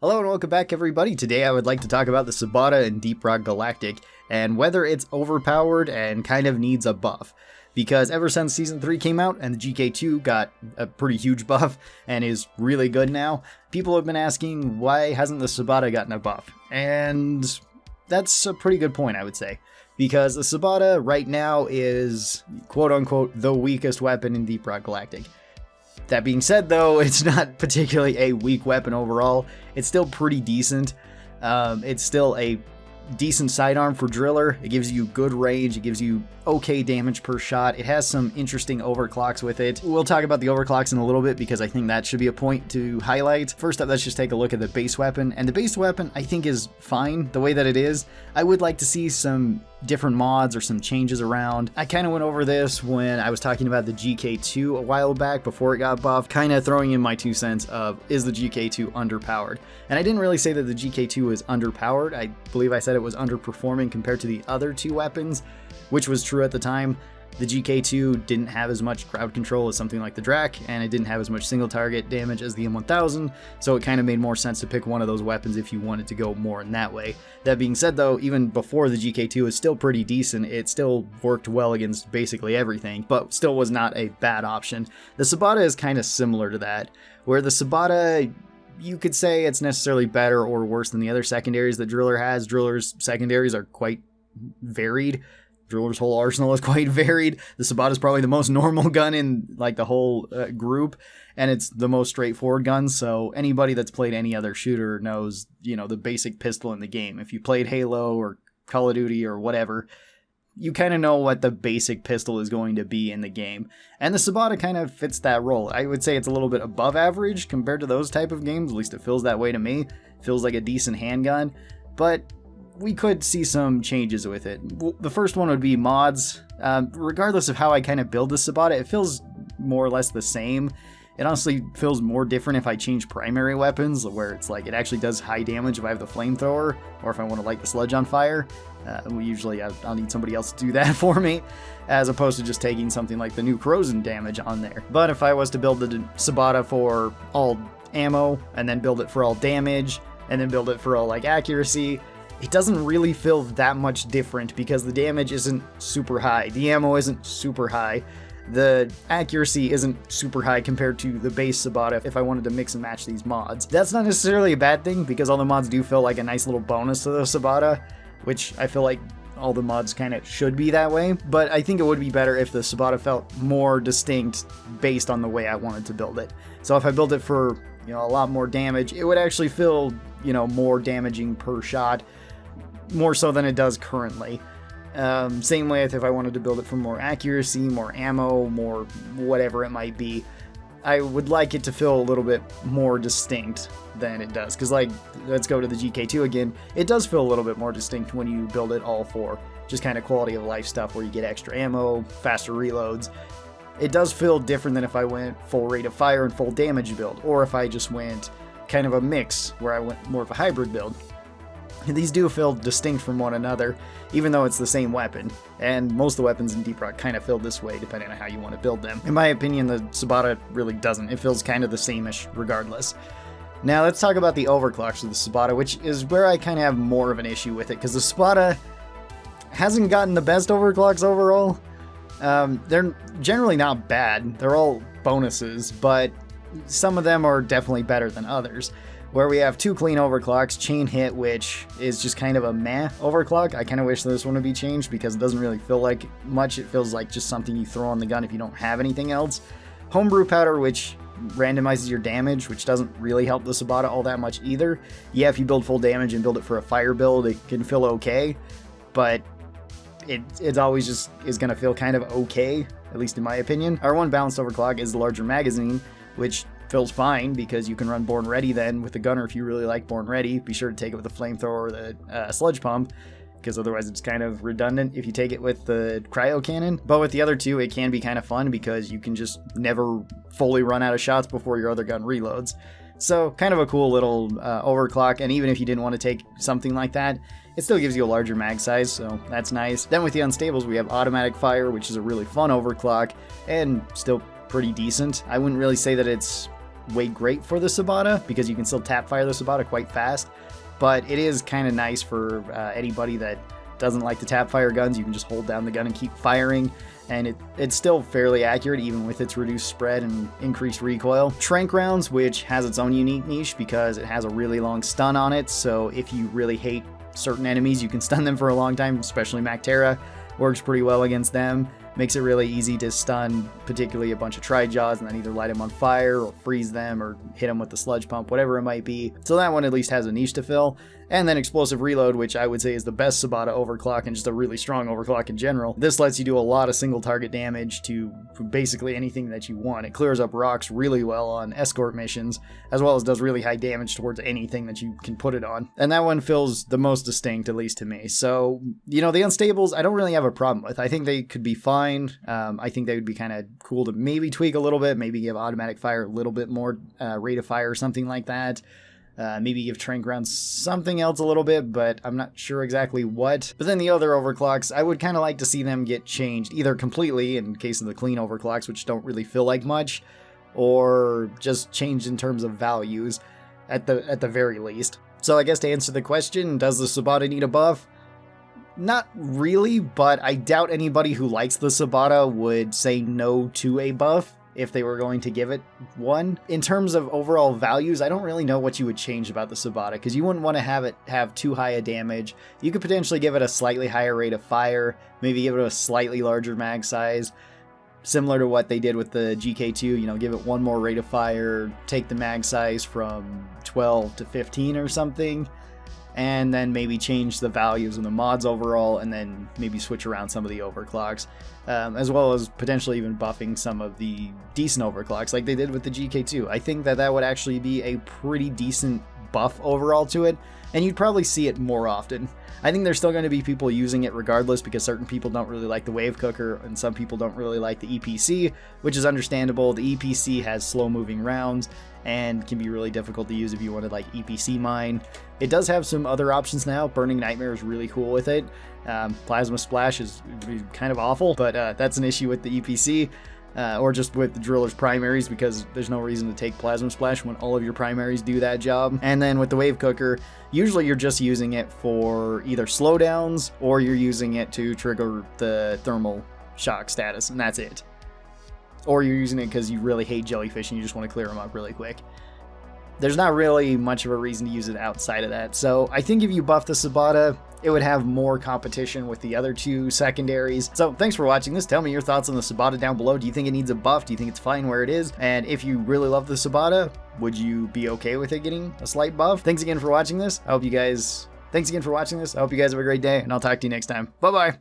Hello and welcome back everybody. Today I would like to talk about the Subata in Deep Rock Galactic and whether it's overpowered and kind of needs a buff. Because ever since Season 3 came out and the GK2 got a pretty huge buff and is really good now, people have been asking why hasn't the Subata gotten a buff? And that's a pretty good point, I would say. Because the Subata right now is quote-unquote the weakest weapon in Deep Rock Galactic. That being said, though, it's not particularly a weak weapon overall. It's still pretty decent. It's still a decent sidearm for Driller. It gives you good range. It gives you okay damage per shot. It has some interesting overclocks with it. We'll talk about the overclocks in a little bit because I think that should be a point to highlight. First up, let's just take a look at the base weapon. And the base weapon, I think, is fine the way that it is. I would like to see some different mods or some changes around. I kind of went over this when I was talking about the GK2 a while back before it got buffed, kind of throwing in my 2 cents of, is the GK2 underpowered? And I didn't really say that the GK2 was underpowered. I believe I said it was underperforming compared to the other 2 weapons, which was true at the time. The GK2 didn't have as much crowd control as something like the Drac, and it didn't have as much single target damage as the M1000, so it kind of made more sense to pick one of those weapons if you wanted to go more in that way. That being said though, even before the GK2 was still pretty decent, it still worked well against basically everything, but still was not a bad option. The Subata is kind of similar to that, where the Subata, you could say it's necessarily better or worse than the other secondaries that Driller has. Driller's secondaries are quite varied. Driller's whole arsenal is quite varied. The Subata is probably the most normal gun in like the whole group, and it's the most straightforward gun, so anybody that's played any other shooter knows, you know, the basic pistol in the game. If you played Halo or Call of Duty or whatever, you kind of know what the basic pistol is going to be in the game. And the Subata kind of fits that role. I would say it's a little bit above average compared to those type of games, at least it feels that way to me. It feels like a decent handgun, but we could see some changes with it. The first one would be mods. Regardless of how I kind of build the Subata, it feels more or less the same. It honestly feels more different if I change primary weapons, where it's like it actually does high damage if I have the flamethrower, or if I want to light the sludge on fire. Usually I'll need somebody else to do that for me, as opposed to just taking something like the new corrosion damage on there. But if I was to build the Subata for all ammo, and then build it for all damage, and then build it for all like accuracy, it doesn't really feel that much different because the damage isn't super high, the ammo isn't super high, the accuracy isn't super high compared to the base Subata if I wanted to mix and match these mods. That's not necessarily a bad thing because all the mods do feel like a nice little bonus to the Subata, which I feel like all the mods kind of should be that way, but I think it would be better if the Subata felt more distinct based on the way I wanted to build it. So if I build it for, you know, a lot more damage, it would actually feel, you know, more damaging per shot, more so than it does currently. Same way if I wanted to build it for more accuracy, more ammo, more whatever it might be, I would like it to feel a little bit more distinct than it does. Because like, let's go to the GK2 again, it does feel a little bit more distinct when you build it all for just kind of quality of life stuff where you get extra ammo, faster reloads. It does feel different than if I went full rate of fire and full damage build, or if I just went kind of a mix where I went more of a hybrid build. These do feel distinct from one another, even though it's the same weapon, and most of the weapons in Deep Rock kind of feel this way depending on how you want to build them. In my opinion, the Subata really doesn't. It feels kind of the same-ish regardless. Now let's talk about the overclocks of the Subata, which is where I kind of have more of an issue with it, because the Subata hasn't gotten the best overclocks overall. They're generally not bad, they're all bonuses, but some of them are definitely better than others. Where we have 2 clean overclocks, chain hit, which is just kind of a meh overclock. I kind of wish this one would be changed because it doesn't really feel like much. It feels like just something you throw on the gun if you don't have anything else. Homebrew powder, which randomizes your damage, which doesn't really help the Subata all that much either. Yeah, if you build full damage and build it for a fire build, it can feel okay, but it always just is going to feel kind of okay, at least in my opinion. Our one balanced overclock is the larger magazine, which feels fine because you can run Born Ready then with the gunner if you really like Born Ready. Be sure to take it with the flamethrower or the sludge pump, because otherwise it's kind of redundant if you take it with the cryo cannon. But with the other 2, it can be kind of fun because you can just never fully run out of shots before your other gun reloads. So kind of a cool little overclock, and even if you didn't want to take something like that, it still gives you a larger mag size, so that's nice. Then with the unstables, we have automatic fire, which is a really fun overclock, and still pretty decent. I wouldn't really say that it's way great for the Subata, because you can still tap fire the Subata quite fast, but it is kind of nice for anybody that doesn't like to tap fire guns. You can just hold down the gun and keep firing, and it's still fairly accurate even with its reduced spread and increased recoil. Tranq rounds, which has its own unique niche because it has a really long stun on it, so if you really hate certain enemies, you can stun them for a long time, especially Mactera. Works pretty well against them. Makes it really easy to stun, particularly a bunch of Tri-Jaws, and then either light them on fire or freeze them or hit them with the sludge pump, whatever it might be. So that one at least has a niche to fill. And then Explosive Reload, which I would say is the best Subata overclock and just a really strong overclock in general. This lets you do a lot of single target damage to basically anything that you want. It clears up rocks really well on escort missions, as well as does really high damage towards anything that you can put it on. And that one feels the most distinct, at least to me. So, you know, the unstables, I don't really have a problem with. I think they could be fine. I think they would be kind of cool to maybe tweak a little bit, maybe give automatic fire a little bit more rate of fire or something like that. Maybe give Tranq rounds something else a little bit, but I'm not sure exactly what. But then the other overclocks, I would kind of like to see them get changed, either completely in case of the clean overclocks, which don't really feel like much, or just changed in terms of values at the very least. So I guess to answer the question, does the Subata need a buff? Not really, but I doubt anybody who likes the Subata would say no to a buff if they were going to give it one. In terms of overall values, I don't really know what you would change about the Subata, because you wouldn't want to have it have too high a damage. You could potentially give it a slightly higher rate of fire, maybe give it a slightly larger mag size, similar to what they did with the GK2, you know, give it one more rate of fire, take the mag size from 12 to 15 or something, and then maybe change the values in the mods overall, and then maybe switch around some of the overclocks, as well as potentially even buffing some of the decent overclocks like they did with the GK2. I think that would actually be a pretty decent buff overall to it, and you'd probably see it more often. I think there's still going to be people using it regardless, because certain people don't really like the wave cooker and some people don't really like the EPC, which is understandable. The EPC has slow moving rounds and can be really difficult to use if you wanted like EPC mine. It does have some other options now. Burning Nightmare is really cool with it. Plasma Splash is kind of awful, but that's an issue with the EPC. Or just with the driller's primaries, because there's no reason to take Plasma Splash when all of your primaries do that job. And then with the Wave Cooker, usually you're just using it for either slowdowns or you're using it to trigger the thermal shock status, and that's it. Or you're using it because you really hate jellyfish and you just want to clear them up really quick. There's not really much of a reason to use it outside of that. So I think if you buff the Subata, it would have more competition with the other two secondaries. So thanks for watching this. Tell me your thoughts on the Subata down below. Do you think it needs a buff? Do you think it's fine where it is? And if you really love the Subata, would you be okay with it getting a slight buff? Thanks again for watching this. I hope you guys have a great day, and I'll talk to you next time. Bye-bye.